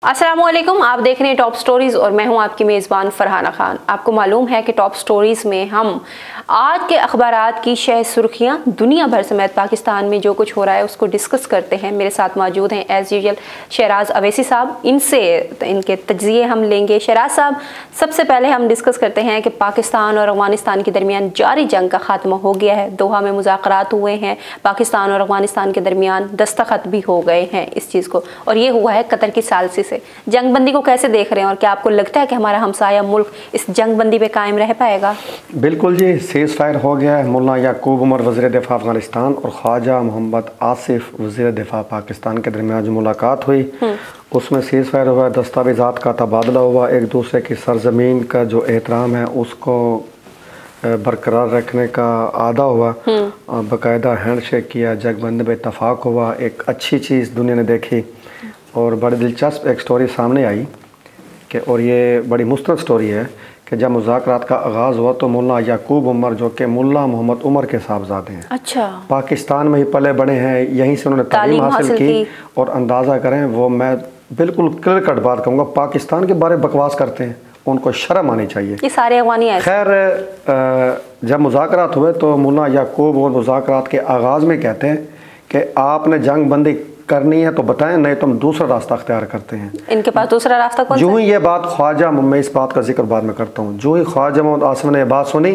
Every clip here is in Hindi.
अस्सलामुअलैकुम, आप देख रहे हैं टॉप स्टोरीज़ और मैं हूं आपकी मेज़बान फरहाना खान। आपको मालूम है कि टॉप स्टोरीज़ में हम आज के अखबारात की शह सुर्खियां दुनिया भर समेत पाकिस्तान में जो कुछ हो रहा है उसको डिस्कस करते हैं। मेरे साथ मौजूद हैं एज़ यूजुअल शहराज अवैसी साहब, इनसे इनके तज्ज़िये हम लेंगे। शहराज साहब, सबसे पहले हम डिस्कस करते हैं कि पाकिस्तान और अफगानिस्तान के दरमियान जारी जंग का खात्मा हो गया है। दोहा में मुज़ाकरात हुए हैं, पाकिस्तान और अफगानिस्तान के दरमियान दस्तखत भी हो गए हैं इस चीज़ को, और ये हुआ है कतर की सालसी से। जंगबंदी को कैसे देख रहे हैं और क्या आपको लगता है कि हमारा हमसाया मुल्क इस जंगबंदी पे कायम रह पाएगा? बिल्कुल जी, सीज़ फायर हो गया है। मुल्ला याकूब उमर वज़ीर दिफा अफगानिस्तान और ख्वाजा मोहम्मद आसिफ वज़ीर दिफा पाकिस्तान के दरमियान जो मुलाकात हुई उसमें सीज़ फायर हुआ, दस्तावेज़ात का तबादला हुआ, एक दूसरे की सरजमीन का जो एहतराम है उसको बरकरार रखने का आदा हुआ, बाकायदा हैंड शेक किया, जंगबंदी पे इत्तफाक हुआ। एक अच्छी चीज़ दुनिया ने देखी और बड़ी दिलचस्प एक स्टोरी सामने आई कि, और ये बड़ी मुस्तरद स्टोरी है कि जब मुज़ाकरात का आगाज़ हुआ तो मुल्ला याकूब उमर जो कि मुल्ला मोहम्मद उमर के साहबजादे हैं, अच्छा, पाकिस्तान में ही पले बड़े हैं, यहीं से उन्होंने तालीम हासिल की। और अंदाज़ा करें, वो मैं बिल्कुल क्लियर कट बात कहूँगा, पाकिस्तान के बारे में बकवास करते हैं, उनको शर्म आनी चाहिए। ये सारे अफगानी हैं। खैर, जब मुज़ाकरात हुए तो मुल्ला याकूब और मुज़ाकरात के आगाज़ में कहते हैं कि आपने जंग बंदी करनी है तो बताएं, नहीं तो हम दूसरा रास्ता अख्तियार करते हैं। इनके पास दूसरा रास्ता कौन सा? जो ही ये बात ख्वाजा, मैं इस बात का जिक्र बाद में करता हूँ, जो ही ख्वाजा मोहम्मद आसिफ ने ये बात सुनी,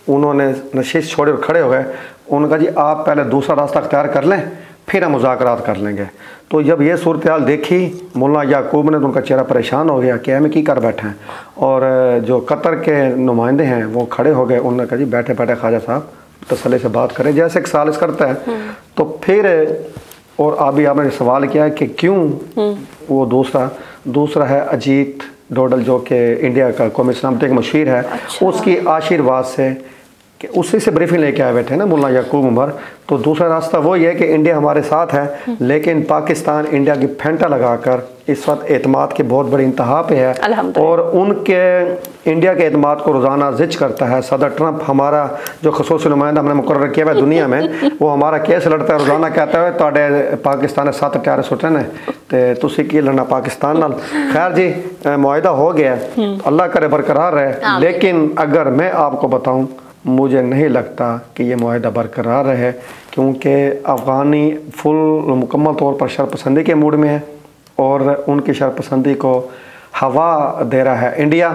उन्होंने नशीस छोड़े और खड़े हो गए। उन्होंने कहा जी आप पहले दूसरा रास्ता अख्तियार कर लें, फिर हम मुज़ाकरात कर लेंगे। तो जब ये सूरत हाल देखी मुल्ला याकूब ने तो उनका चेहरा परेशान हो गया कि हमें की कर बैठे हैं। और जो कतर के नुमाइंदे हैं वो खड़े हो गए। उन्होंने कहा जी बैठे बैठे ख्वाजा साहब तसल्ली से बात करें, जैसे एक सालिस करता है। तो फिर और अभी आपने सवाल किया है कि क्यों वो दूसरा है अजीत डोडल जो कि इंडिया का कौमी सलामती का मशीर है। अच्छा। उसकी आशीर्वाद से कि उसी से ब्रीफिंग लेके आए बैठे ना मुल्ला याकूब उमर। तो दूसरा रास्ता वही है कि इंडिया हमारे साथ है, लेकिन पाकिस्तान इंडिया की फेंटा लगाकर इस वक्त एतमाद की बहुत बड़ी इंतहा पे है और उनके इंडिया के एतमाद को रोज़ाना जिच करता है। सदर ट्रंप हमारा जो खसूसी नुमाइंदा हमने मुकर्रर किया हुआ दुनिया में, वो हमारा केस लड़ता है, रोज़ाना कहता है तो पाकिस्तान 7 हथियार सुटे ने तो तुसी की लड़ना पाकिस्तान नाल। खैर जी, मुआहिदा हो गया, अल्लाह करे बरकरार रहे। लेकिन अगर मैं आपको बताऊँ, मुझे नहीं लगता कि ये मुआहिदा बरकरार रहे, क्योंकि अफ़गानी फुल मुकम्मल तौर पर शरपसंदी के मूड में है और उनकी शरपसंदी को हवा दे रहा है इंडिया।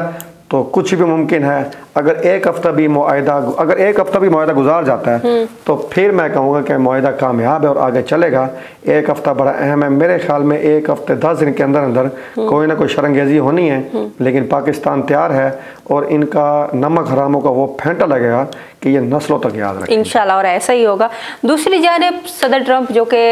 तो कुछ भी मुमकिन है। अगर एक हफ़्ता भी मुआहिदा गुजार जाता है तो फिर मैं कहूँगा कि मुआहिदा कामयाब है और आगे चलेगा। एक हफ़्ता बड़ा अहम है मेरे ख्याल में। एक हफ़्ते 10 दिन के अंदर अंदर कोई ना कोई शरंगेज़ी होनी है, लेकिन पाकिस्तान तैयार है और इनका नमक हरामों का वो फेंटा लगेगा कि ये नस्लों तक याद रखें इंशाल्लाह, और ऐसा ही होगा। दूसरी जानिब सदर ट्रंप जो कि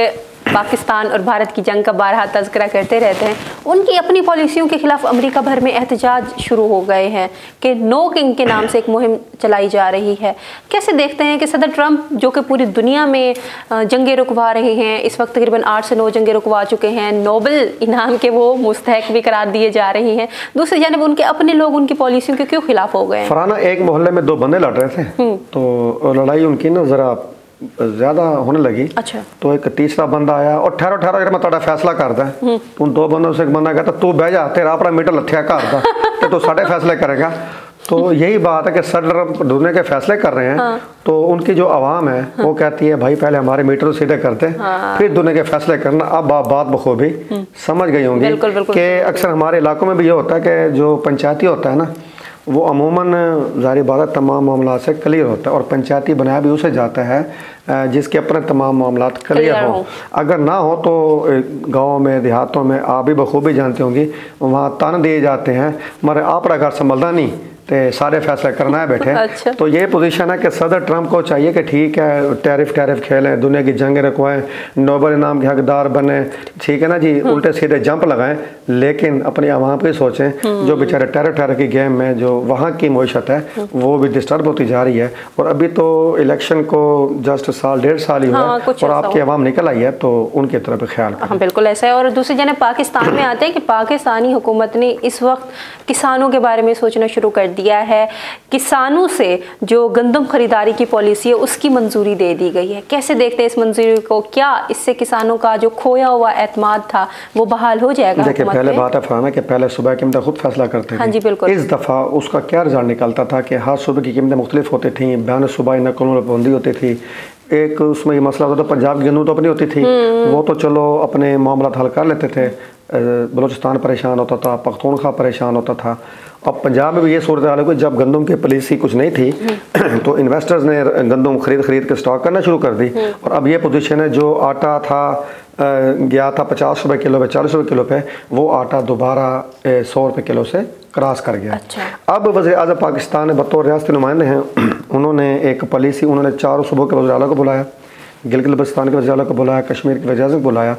पाकिस्तान और भारत की जंग का बारहा तज़किरा करते रहते हैं, उनकी अपनी पॉलिसियों के खिलाफ अमेरिका भर में एहतजाज शुरू हो गए हैं कि नो किंग के नाम से एक मुहिम चलाई जा रही है। कैसे देखते हैं कि सदर ट्रंप जो कि पूरी दुनिया में जंगें रुकवा रहे हैं, इस वक्त तकरीबन 8 से 9 जंगें रुकवा चुके हैं, नोबेल इनाम के वो मुस्तहक भी करार दिए जा रही हैं, दूसरी जानिब उनके अपने लोग उनकी पॉलिसियों के क्यों खिलाफ हो गए हैं? फरहाना, एक मोहल्ले में 2 बंदे लड़ रहे थे तो लड़ाई उनकी ना ज़रा ज़्यादा होने लगी। अच्छा। तो एक तीसरा बंदा आया और ठहरो अगर मैं थोड़ा फैसला करदा उन 2 बंदों से एक बंदा कहता तू बह जा, तेरा अपना मीटर लथ्या घर दा तो तू साढ़े फैसले करेगा। तो यही बात है कि सदर दुनिया के फैसले कर रहे हैं। हाँ। तो उनकी जो आवाम है वो कहती है भाई पहले हमारे मीटर सीधे करते हैं, फिर दुनिया के फैसले करना। अब आप बात बखूबी समझ गई होंगी कि अक्सर हमारे इलाकों में भी ये होता है कि जो पंचायती होता है ना, वो अमूमन ज़ाहिर बात तमाम मामला से क्लियर होता है और पंचायती बनाया भी उसे जाता है जिसके अपने तमाम मामला क्लियर हो। अगर ना हो तो गाँव में देहातों में आप भी बखूबी जानते होंगी, वहाँ ताने दिए जाते हैं मगर आपका घर संभलता नहीं तो सारे फैसले करना है बैठे। अच्छा। तो ये पोजीशन है कि सदर ट्रंप को चाहिए कि ठीक है टैरिफ खेलें, दुनिया की जंगें रखवाएं, नोबेल इनाम के हकदार बने, ठीक है ना जी, उल्टे सीधे जंप लगाएं, लेकिन अपनी आवाम की सोचें जो बेचारे टैरिफ की गेम में जो वहाँ की मईशत है वो भी डिस्टर्ब होती जा रही है। और अभी तो इलेक्शन को जस्ट 1.5 साल ही हुआ और आपकी आवाम निकल आई है तो उनकी तरफ ख्याल करें। हाँ बिल्कुल ऐसा है। और दूसरी जगह पाकिस्तान में आते हैं कि पाकिस्तानी हुकूमत ने इस वक्त किसानों के बारे में सोचना शुरू कर दिया है, किसानों से जो गंदम खरीदारी की पॉलिसी है उसकी मंजूरी दे दी गई है। कैसे देखते हैं इस मंजूरी को? क्या इससे किसानों का जो खोया हुआ एतमाद था वो बहाल हो जाएगा? देखिए, पहले बात है फरहाना कि पहले सूबा की कीमतें खुद फैसला करते थे। हाँ जी, बिल्कुल। इस दफ़ा उसका क्या रिजल्ट निकलता था कि हर सूबे की कीमतें मुख्तलिफ होती थी, बयान सूबाई नकलों में पाबंदी होती थी। एक उसमें ये मसला होता था, पंजाब की गंदम तो अपनी होती थी, वो तो चलो अपने मामला हल कर लेते थे। बलूचिस्तान परेशान होता था, पख्तूनख्वा परेशान होता था। अब पंजाब में भी ये सूरत हाल है कि जब गंदम की पॉलिसी कुछ नहीं थी तो इन्वेस्टर्स ने गंदम खरीद के स्टॉक करना शुरू कर दी। और अब ये पोजीशन है, जो आटा था गया था 50 रुपये किलो पे, 40 रुपये किलो पे, वो आटा दोबारा 100 रुपये किलो से क्रॉस कर गया। अच्छा। अब वज़ीर आज़म पाकिस्तान बतौर रियासती नुमाइंदे हैं, उन्होंने एक पॉलिसी, उन्होंने चारों सूबों के वज़ीर आला को बुलाया, गिलगित बल्तिस्तान के वज़ीर आला को बुलाया, कश्मीर के वज़ीर आज़म को बुलाया।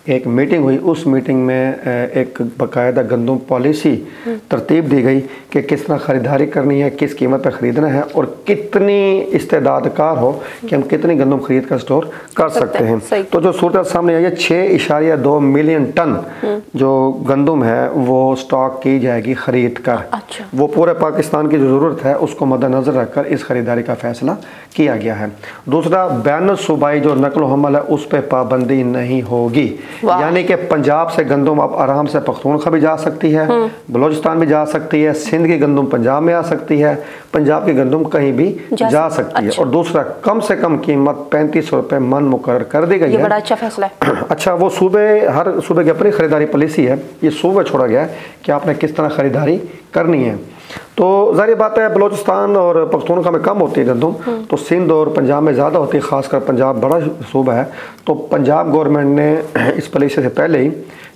एक मीटिंग हुई, उस मीटिंग में एक बाकायदा गंदम पॉलिसी तरतीब दी गई कि किस तरह ख़रीदारी करनी है, किस कीमत पर ख़रीदना है और कितनी इस्तेदादकार हो कि हम कितनी गंदम खरीद कर स्टोर कर सकते हैं। तो जो सूरत सामने आई है, 6.2 मिलियन टन जो गंदम है वो स्टॉक की जाएगी ख़रीद कर। अच्छा। वो पूरे पाकिस्तान की जो ज़रूरत है उसको मद्देनज़र रखकर इस ख़रीदारी का फ़ैसला किया गया है। दूसरा, बैन सूबाई जो नकल हमल है उस पर पाबंदी नहीं होगी, यानी कि पंजाब से गंदम अब आराम से पख्तूनख्वा भी जा सकती है, बलूचिस्तान भी जा सकती है, सिंध की गंदम पंजाब में आ सकती है, पंजाब की गंदम कहीं भी जा सकती है। और दूसरा, कम से कम कीमत 35 रुपये मन मुकर्रर कर दी गई है। बड़ा अच्छा फैसला है। अच्छा, वो सूबे, हर सूबे की अपनी खरीदारी पॉलिसी है, ये सूबे छोड़ा गया है कि आपने किस तरह खरीदारी करनी है। तो ज़ाहिर बात है बलूचिस्तान और पख्तूनख्वा में कम होती है गंदम, तो सिंध और पंजाब में ज़्यादा होती है, ख़ासकर पंजाब बड़ा सूबा है। तो पंजाब गवर्नमेंट ने इस पॉलिसी से पहले ही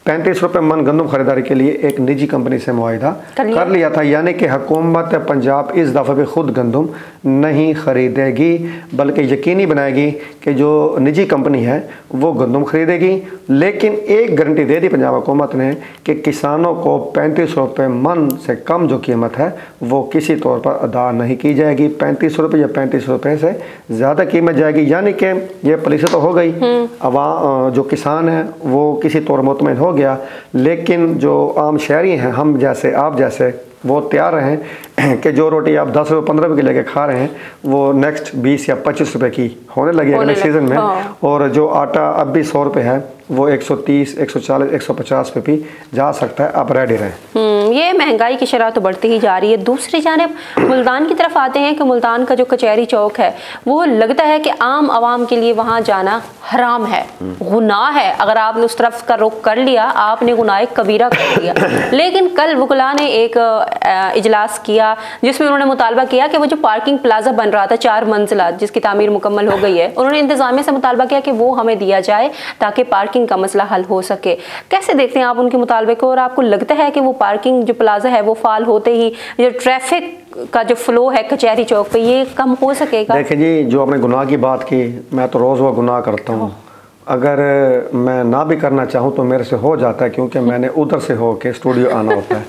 35 रुपये मन गंदम खरीदारी के लिए एक निजी कंपनी से मुआहिदा कर लिया था, यानी कि हुकूमत पंजाब इस दफ़े भी खुद गंदम नहीं खरीदेगी, बल्कि यकीनी बनाएगी कि जो निजी कंपनी है वो गंदम खरीदेगी। लेकिन एक गारंटी दे दी पंजाब हुकूमत ने कि किसानों को 35 रुपये मन से कम जो कीमत है वो किसी तौर पर अदा नहीं की जाएगी। 35 रुपये या 35 रुपये से ज़्यादा कीमत जाएगी, यानी कि ये पॉलिसी तो हो गई, जो किसान है वो किसी तौर मुतमईन हो गया, लेकिन जो आम शहरी हैं, हम जैसे आप जैसे, वो तैयार हैं कि जो रोटी आप 10 रुपये 15 रुपये की लेके खा रहे हैं वो नेक्स्ट 20 या 25 रुपये की होने लगी अगले सीज़न में। और जो आटा अब भी 100 रुपये है वो 130, 140, 150 पे भी जा सकता है। आप रेडी रहें। ये महंगाई की शरह तो बढ़ती ही जा रही है। दूसरी जानिब मुल्तान की तरफ आते हैं कि मुल्तान का जो कचहरी चौक है वो लगता है कि आम आवाम के लिए वहाँ जाना हराम है, गुनाह है। अगर आपने उस तरफ का रुख कर लिया, आपने गुनाह कबीरा कर लिया। लेकिन कल वकला ने एक इजलास किया जिसमें उन्होंने मुतालबा किया कि वो जो पार्किंग प्लाजा बन रहा था 4 मंजिला, जिसकी तामीर मुकम्मल हो गई है, उन्होंने इंतजामिया से मुतालबा किया कि वो हमें दिया जाए ताकि पार्किंग का मसला हल हो सके। कैसे देखते हैं आप उनके मुतालबे को, और आपको लगता है कि वो पार्किंग जो प्लाजा है वो फाल होते ही जो ट्रैफिक का जो फ्लो है कचहरी चौक पे ये कम हो सकेगा? देखिए जी, जो आपने गुनाह की बात की, मैं तो रोज़ वो गुनाह करता हूँ। अगर मैं ना भी करना चाहूँ तो मेरे से हो जाता है, क्योंकि मैंने उधर से हो के स्टूडियो आना होता है।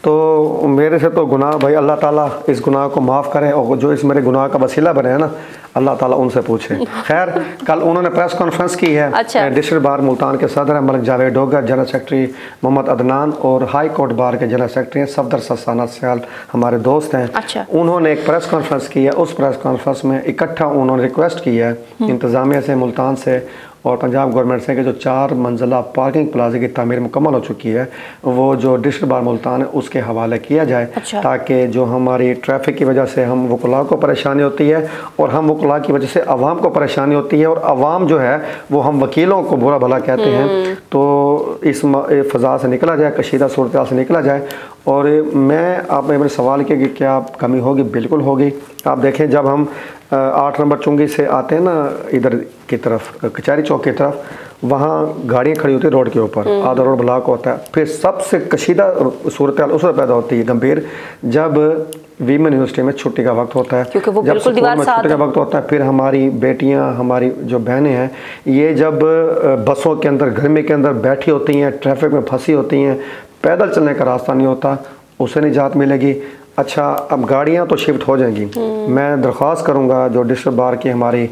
तो मेरे से तो गुनाह, भाई अल्लाह ताला इस गुनाह को माफ़ करे, और जो इस मेरे गुनाह का वसीला बने है ना, अल्लाह ताला उनसे पूछे। खैर, कल उन्होंने प्रेस कॉन्फ्रेंस की है। अच्छा। डिस्ट्रिक्ट बार मुल्तान के सदर हैं मलिक जावेद डोगर, जनरल सेक्रेटरी मोहम्मद अदनान और हाई कोर्ट बार के जनरल सेक्रेटरी हैं सफदर ससाना सियाल, हमारे दोस्त हैं। अच्छा। उन्होंने एक प्रेस कॉन्फ्रेंस की है। उस प्रेस कॉन्फ्रेंस में इकट्ठा उन्होंने रिक्वेस्ट की है इंतज़ामिया से, मुल्तान से और पंजाब गवर्नमेंट से कि जो 4 मंजिला पार्किंग प्लाजा की तामीर मुकम्मल हो चुकी है वो जो डिस्ट्रिक्ट बार मुल्तान है उसके हवाले किया जाए। अच्छा। ताकि जो हमारी ट्रैफिक की वजह से हम वकला को परेशानी होती है और हम वकला की वजह से अवाम को परेशानी होती है, और अवाम जो है वो हम वकीलों को बुरा भला कहते हैं, तो इस फ़ज़ा से निकला जाए, कशीदा सूरत से निकला जाए। और मैं आपने मेरे सवाल किया कि क्या कमी होगी, बिल्कुल होगी। आप देखें, जब हम 8 नंबर चुंगी से आते हैं ना इधर की तरफ, कचहरी चौक की तरफ, वहाँ गाड़ियाँ खड़ी होती है रोड के ऊपर, आधा रोड ब्लॉक होता है। फिर सबसे कशीदा सूरत हाल उस वक्त पैदा होती है गंभीर, जब वीमेन यूनिवर्सिटी में छुट्टी का वक्त होता है, क्योंकि वो जब बिल्कुल दीवार में छुट्टी का वक्त होता है। फिर हमारी बेटियां, हमारी जो बहनें हैं, ये जब बसों के अंदर गर्मी के अंदर बैठी होती हैं, ट्रैफिक में फंसी होती हैं, पैदल चलने का रास्ता नहीं होता, उससे निजात मिलेगी। अच्छा, अब गाड़ियाँ तो शिफ्ट हो जाएंगी। मैं दरख्वास्त करूँगा जो डिस्ट्रिक्ट बार की हमारी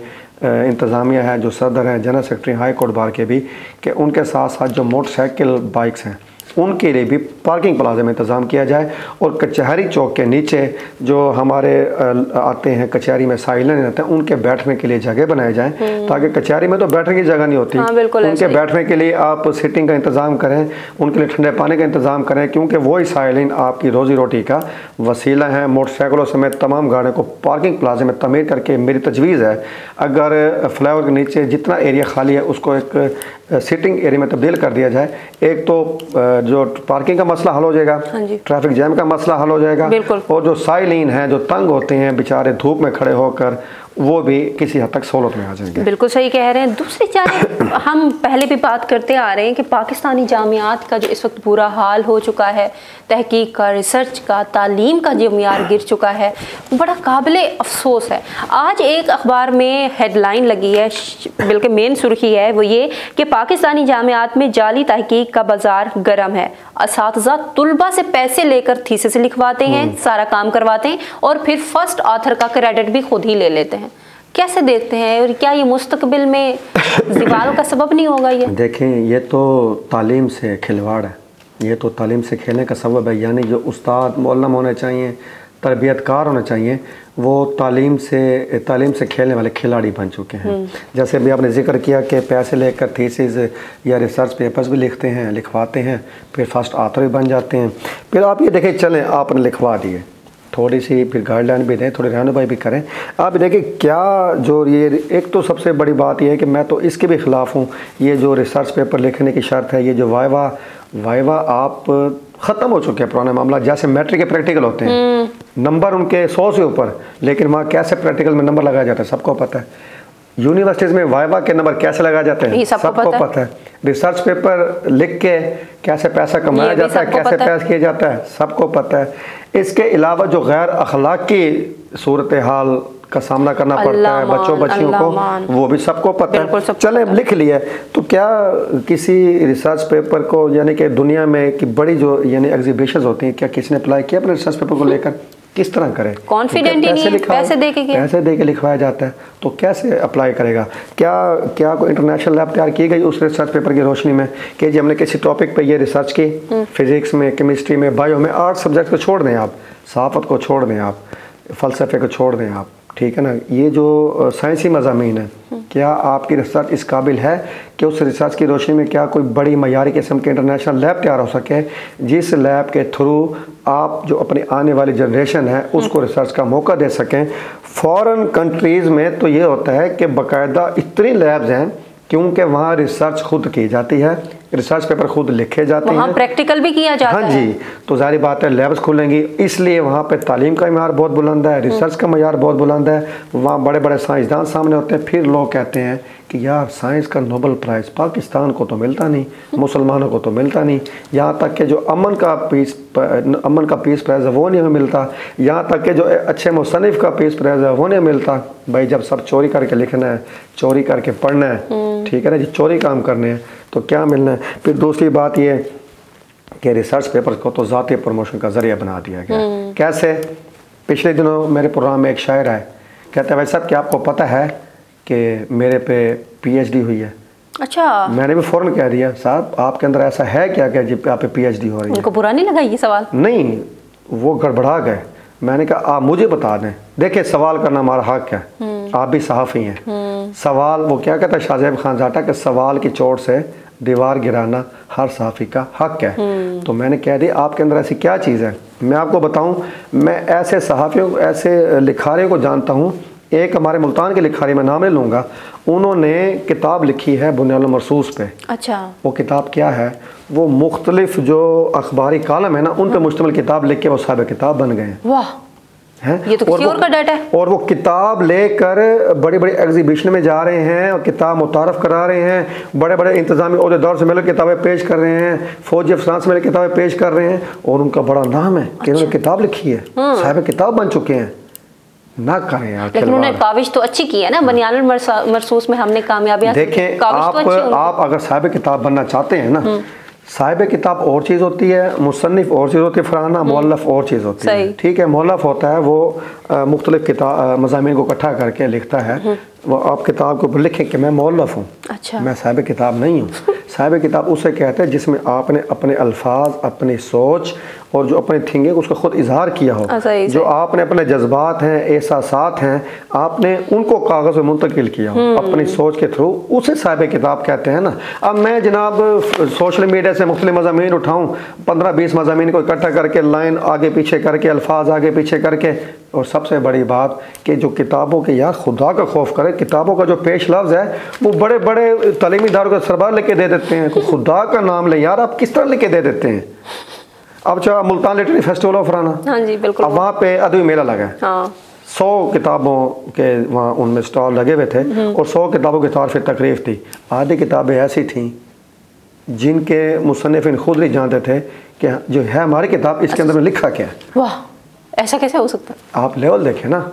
इंतज़ामिया है, जो सदर हैं, general secretary high court bar के भी, कि उनके साथ साथ जो मोटरसाइकिल बाइक्स हैं उनके लिए भी पार्किंग प्लाजा में इंतज़ाम किया जाए। और कचहरी चौक के नीचे जो हमारे आते हैं कचहरी में साइलें आते हैं, उनके बैठने के लिए जगह बनाए जाएँ, ताकि कचहरी में तो बैठने की जगह नहीं होती, उनके बैठने के लिए आप सीटिंग का इंतज़ाम करें, उनके लिए ठंडे पानी का इंतज़ाम करें, क्योंकि वही साइलिन आपकी रोज़ी रोटी का वसीला है। मोटरसाइकिलों समेत तमाम गाड़ियों को पार्किंग प्लाजा में तमीर करके मेरी तजवीज़ है, अगर फ्लाईओवर के नीचे जितना एरिया खाली है उसको एक सिटिंग एरिया में तब्दील कर दिया जाए। एक तो जो पार्किंग का मसला हल हो जाएगा, ट्रैफिक जैम का मसला हल हो जाएगा, और जो साइलिन हैं जो तंग होते हैं बेचारे धूप में खड़े होकर, वो भी किसी हद तक सहूलत में आ जाएंगे। बिल्कुल सही कह रहे हैं। दूसरी जानिब हम पहले भी बात करते आ रहे हैं कि पाकिस्तानी जामियात का जो इस वक्त बुरा हाल हो चुका है, तहकीक का, रिसर्च का, तालीम का जो मियार गिर चुका है, बड़ा काबिले अफसोस है। आज एक अखबार में हेडलाइन लगी है, बल्कि मेन सुर्खी है वो ये कि पाकिस्तानी जामियात में जाली तहकीक का बाजार गर्म है। असातिज़ा तुलबा से पैसे लेकर थीसिस लिखवाते हैं, सारा काम करवाते हैं, और फिर फर्स्ट ऑथर का क्रेडिट भी खुद ही ले लेते हैं। कैसे देखते हैं, और क्या ये मुस्तकबिल में ज़वाल का सबब नहीं होगा? ये देखें, ये तो तालीम से खिलवाड़ है, ये तो तालीम से खेलने का सबब है। यानी जो उस्ताद मौलम होने चाहिए, तरबियतकार होने चाहिए, वो तालीम से खेलने वाले खिलाड़ी बन चुके हैं। जैसे भी आपने जिक्र किया कि पैसे लेकर थीसिस या रिसर्च पेपर्स भी लिखते हैं, लिखवाते हैं, फिर फर्स्ट ऑथर भी बन जाते हैं। फिर आप ये देखें, चलें आपने लिखवा दिए, थोड़ी सी फिर गाइडलाइन भी दें, थोड़ी रहनुमाई भी करें। आप देखिए क्या जो ये एक तो सबसे बड़ी बात यह है कि मैं तो इसके भी ख़िलाफ़ हूँ, ये जो रिसर्च पेपर लिखने की शर्त है, ये जो वाइवा आप ख़त्म हो चुके हैं पुराने मामला। जैसे मैट्रिक के प्रैक्टिकल होते हैं, नंबर उनके 100 से ऊपर, लेकिन वहाँ कैसे प्रैक्टिकल में नंबर लगाया जाता है सबको पता है। यूनिवर्सिटीज़ में वाइवा के नंबर कैसे लगाए जाते हैं सबको पता है। रिसर्च पेपर लिख के कैसे पैसा कमाया जाता है, कैसे पैसा किया जाता है, सबको पता है। इसके अलावा जो गैर अखलाकी सूरत हाल का सामना करना पड़ता है बच्चों बच्चियों को, वो भी सबको पता है। चले लिख लिया, तो क्या किसी रिसर्च पेपर को, यानी कि दुनिया में कि बड़ी जो यानी एग्जीबिशंस होती हैं, क्या किसी ने अप्लाई किया अपने रिसर्च पेपर को लेकर? किस तरह करे? कॉन्फिडेंट ही नहीं है, पैसे दे के लिखवाया जाता है, तो कैसे अप्लाई करेगा? क्या कोई इंटरनेशनल लैब तैयार की गई उस रिसर्च पेपर की रोशनी में कि जी हमने किसी टॉपिक पे ये रिसर्च की, फिजिक्स में, केमिस्ट्री में, बायो में, 8 सब्जेक्ट को छोड़ दें आप, सहाफ़त को छोड़ दें आप, फ़लसफ़े को छोड़ दें आप, ठीक है ना, ये जो साइंसी मज़ामीन है, क्या आपकी रिसर्च इस काबिल है कि उस रिसर्च की रोशनी में क्या कोई बड़ी मयारी किस्म के इंटरनेशनल लैब तैयार हो सके, जिस लैब के थ्रू आप जो अपनी आने वाली जनरेशन है उसको रिसर्च का मौका दे सकें? फॉरेन कंट्रीज़ में तो ये होता है कि बाकायदा इतनी लैब्स हैं क्योंकि वहाँ रिसर्च खुद की जाती है, रिसर्च पेपर खुद लिखे जाते हैं, प्रैक्टिकल भी किया जाता है। हाँ जी, तो जारी बात है लैब्स खुलेंगी, इसलिए वहाँ पे तालीम का मयार बहुत बुलंद है, रिसर्च का मयार बहुत बुलंद है। वहाँ बड़े बड़े साइंसदान सामने होते हैं। फिर लोग कहते हैं कि यार साइंस का नोबल प्राइज़ पाकिस्तान को तो मिलता नहीं, मुसलमानों को तो मिलता नहीं, यहाँ तक कि जो अमन का पीस प्राइज़ है वो नहीं हमें मिलता, यहाँ तक कि जो अच्छे मुसन्निफ़ का पीस प्राइज़ है वो नहीं मिलता। भाई जब सब चोरी करके लिखना है, चोरी करके पढ़ना है, ठीक है ना जी, चोरी काम करने हैं तो क्या मिलना है? फिर दूसरी बात ये कि रिसर्च पेपर को तो ज़ाती प्रमोशन का ज़रिया बना दिया गया। कैसे? पिछले दिनों मेरे प्रोग्राम में एक शायर आए, कहते हैं भाई साहब क्या आपको पता है कि मेरे पे PhD हुई है? अच्छा। मैंने भी फ़ौरन कह दिया साहब आपके अंदर ऐसा है क्या कि जी आप पे PhD हो रही है? उनको बुरा नहीं लगा ये सवाल? नहीं, वो गड़बड़ा गए। मैंने कहा आप मुझे बता दें, देखिए सवाल करना हमारा हक है, आप भी सहाफ़ी हैं। सवाल वो क्या कहता है शाहजेब खान जाटा कि सवाल की चोट से दीवार गिराना हर सहाफ़ी का हक है। तो मैंने कह दिया आपके अंदर ऐसी क्या चीज़ है? मैं आपको बताऊं, मैं ऐसे सहाफ़ियों, ऐसे लिखारियों को जानता हूं। एक हमारे मुल्तान के लिखारी, मैं नाम नहीं लूँगा, उन्होंने किताब लिखी है बुनियानुल मरसूस पे। अच्छा। वो किताब क्या है? वो मुख्तलिफ जो अखबारी कालम है ना उन पे मुश्तमिल किताब लिख के वो साहब किताब बन गए हैं। वाह, ये तो किसी और का डाटा है। और वो किताब लेकर बड़ी बड़ी एग्जीबिशन में जा रहे हैं और किताब मुतारफ़ करा रहे हैं, बड़े बड़े इंतजामी ओहदेदार से मिलकर किताबें पेश कर रहे हैं, फौजी अफसरान से मिलकर किताबें पेश कर रहे हैं, और उनका बड़ा नाम है कि उन्होंने किताब लिखी है, साहब किताब बन चुके हैं। ना करें यार, लेकिन उन्होंने काविश तो अच्छी की है ना, बुनियानुल मरसूस में हमने कामयाबियां देखें। आप अगर साहिब किताब बनना चाहते हैं ना, साहिब किताब और चीज़ होती है, मुसन्निफ और चीज़ होती है, फराना मौलफ और चीज़ होती है, ठीक है। मौलफ होता है वो मुख्तलिफ किताब मज़ामीन को इकट्ठा करके लिखता है, वो आप किताब के ऊपर लिखें कि मैं मौलफ हूँ। अच्छा। मैं साहिब किताब नहीं हूँ। साहिब किताब उसे कहते हैं जिसमें आपने अपने अल्फाज, अपनी सोच और जो अपनी थिंकिंग उसका खुद इजहार किया हो, जो आपने अपने जज्बात हैं, एहसासात हैं, आपने उनको कागज़ में मुंतकिल किया हो अपनी सोच के थ्रू, उसे साहिब किताब कहते हैं ना। अब मैं जनाब सोशल मीडिया से मुख्तलिफ मज़ामीन उठाऊँ, 15-20 मज़ामीन को इकट्ठा करके लाइन आगे पीछे करके, अल्फाज आगे पीछे करके, और सबसे बड़ी बात कि जो किताबों के यार खुदा का खौफ करे, किताबों का जो पेश लफ्ज़ है वो बड़े बड़े तालीमी इदारों का सरबार लेके दे देते हैं, खुदा का नाम ले यार, आप किस तरह लेके दे देते हैं। अब चाहे मुल्तान लिटरेरी फेस्टिवल ऑफ फराना, हाँ जी बिल्कुल, अब वहाँ पे अदबी मेला लगा है, हाँ। 100 किताबों के वहाँ उनमें स्टॉल लगे हुए थे और 100 किताबों के तौर पर तकरीफ थी। आधी किताबें ऐसी थीं जिनके मुसन्निफिन खुद नहीं जानते थे कि जो है हमारी किताब इसके अंदर में लिखा क्या है। वाह, ऐसा कैसे हो सकता है? आप लेवल देखें ना,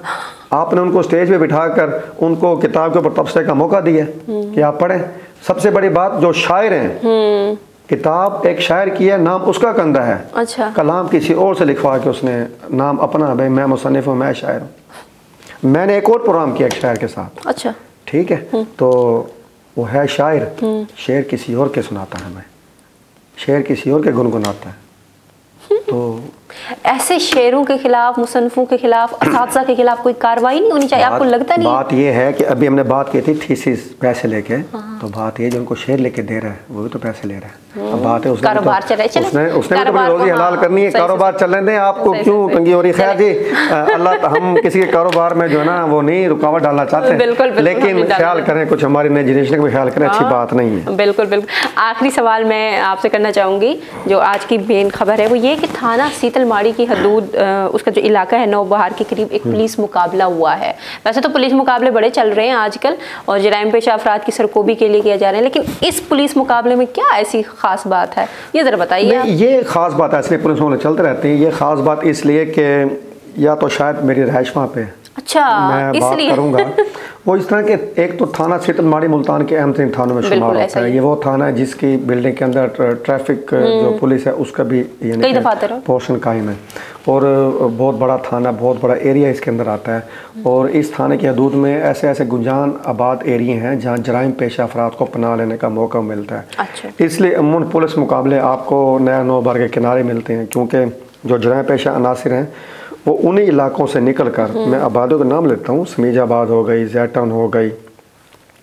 आपने उनको स्टेज पे बिठाकर उनको किताब के ऊपर तबसरे का मौका दिया कि आप पढ़ें। सबसे बड़ी बात, जो शायर हैं, किताब एक शायर की है, नाम उसका कंधा है, अच्छा, कलाम किसी और से लिखवा के उसने नाम अपना, भाई मैं मुसन्निफ हूँ, मैं शायर हूँ। मैंने एक और प्रोग्राम किया एक शायर के साथ, अच्छा ठीक है, तो वो है शायर, शेर किसी और के सुनाता है, मैं शेर किसी और के गुनगुनाता है। तो ऐसे शेरों के खिलाफ, मुसन्निफों के खिलाफ, असातिज़ा के खिलाफ कोई कार्रवाई नहीं होनी चाहिए? आपको लगता नहीं? बात ये है कि अभी हमने बात की थी थीसिस पैसे लेके, तो बात ये जो उनको शेर लेके दे रहा है वो भी तो पैसे ले रहा है। अब बात है उसने भी तो रोजी हलाल करनी है, कारोबार चलने दें, आपको क्यों तंगी हो रही? खैर जी, अल्लाह, हम किसी के कारोबार में जो है ना वो नहीं रुकावट डालना चाहते, लेकिन ख्याल करें, कुछ हमारी नई जनरेशन का भी ख्याल करें, अच्छी बात नहीं है। बिल्कुल बिल्कुल। आखिरी सवाल मैं आपसे करना चाहूँगी, जो आज की मेन खबर है वो ये कि थाना सीतलमाड़ी की हदूद, उसका जो इलाका है नौबहार के करीब एक पुलिस मुकाबला हुआ है। वैसे तो पुलिस मुकाबले बड़े चल रहे हैं आजकल और जराइम पेशा अफराद की सरकोबी के लिए किया जा रहा है, लेकिन इस पुलिस मुकाबले में क्या ऐसी खास बात है, ये जरा बताइए। ये खास बात है, इसलिए पुलिस वाले चलते रहते हैं। ये खास बात इसलिए कि या तो शायद मेरी रहायश वहाँ पे, अच्छा, मैं बात करूँगा वो इस तरह के, एक तो थाना सीतलमाड़ी मुल्तान के अहम तरीन थानों में शुमार होता है। ये वो थाना है जिसकी बिल्डिंग के अंदर ट्रैफिक जो पुलिस है उसका भी पोर्शन कायम है, और बहुत बड़ा थाना, बहुत बड़ा एरिया इसके अंदर आता है। और इस थाने की हदूद में ऐसे ऐसे गुंजान आबाद एरिए हैं जहाँ जराइम पेशा अफराद को पनाह लेने का मौका मिलता है। अच्छा। इसलिए अमूमन पुलिस मुकाबले आपको नया नौबहार के किनारे मिलते हैं, क्योंकि जो जराइम पेशा अनासिर हैं वो उन्हीं इलाकों से निकल कर, मैं आबादों का नाम लेता हूँ, समीजाबाद हो गई, जैड टाउन हो गई,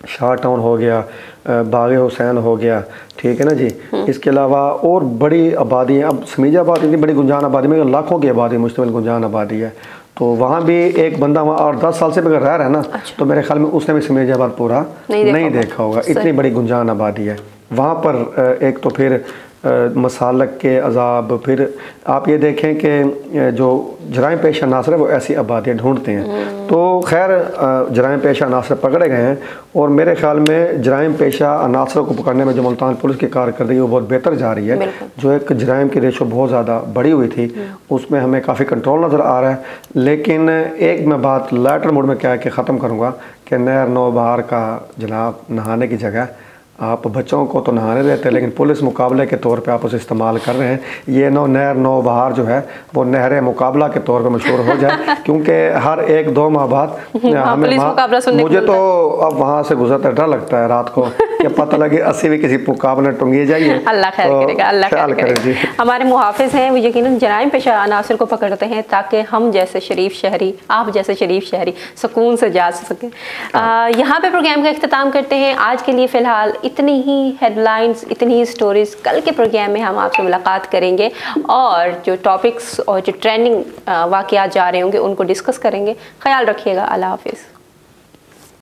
शाह टाउन हो गया, बागे हुसैन हो गया, ठीक है ना जी। इसके अलावा और बड़ी आबादी है। अब समीजाबाद इतनी बड़ी गुंजान आबादी में लाखों की आबादी, मुश्तमिल गुंजान आबादी है, तो वहाँ भी एक बंदा वहाँ और 10 साल से अगर रह रहा है ना, अच्छा, तो मेरे ख्याल में उसने भी समीजाबाद पूरा नहीं देखा होगा, इतनी बड़ी गुंजान आबादी है वहाँ पर। एक तो फिर मसालक के अजाब, फिर आप ये देखें कि जो जराइम पेशा अनासर है वो ऐसी आबादियाँ ढूंढते हैं। तो खैर जराइम पेशा अनासर पकड़े गए हैं, और मेरे ख्याल में जराइम पेशा अनासर को पकड़ने में जो मुल्तान पुलिस की कारकर्दगी वो बहुत बेहतर जा रही है। जो एक जराइम की रेशो बहुत ज़्यादा बढ़ी हुई थी उसमें हमें काफ़ी कंट्रोल नज़र आ रहा है। लेकिन एक मैं बात लाइटर मूड में क्या कि ख़त्म करूँगा कि नहर नौबहार का जनाब नहाने की जगह, आप बच्चों को तो नहाने देते हैं लेकिन पुलिस मुकाबले के तौर पे आप उसे इस्तेमाल कर रहे हैं। ये नहर नौबहार जो है वो नहर मुकाबला के तौर पे मशहूर हो जाए, क्योंकि हर 1-2 माह बाद हमें मुझे तो अब वहाँ से गुजरता डर लगता है रात को कि पता लगे अस्सी भी किसी मुकाबले टंगी जाइए। अल्लाह खैर करेगा, अल्लाह खैर करेगा। हमारे मुहाफिज हैं वो यकीनन जराइम पेशा अनासर को पकड़ते हैं ताकि हम जैसे शरीफ शहरी, आप जैसे शरीफ शहरी सुकून से जा सकें। यहाँ पे प्रोग्राम का इख्तिताम करते हैं। आज के लिए फ़िलहाल इतनी ही हेडलाइंस, इतनी ही स्टोरीज़। कल के प्रोग्राम में हम आपसे मुलाकात करेंगे और जो टॉपिक्स और जो ट्रेंडिंग वाक़यात जा रहे होंगे उनको डिस्कस करेंगे। ख्याल रखिएगा। अल्लाह हाफिज़।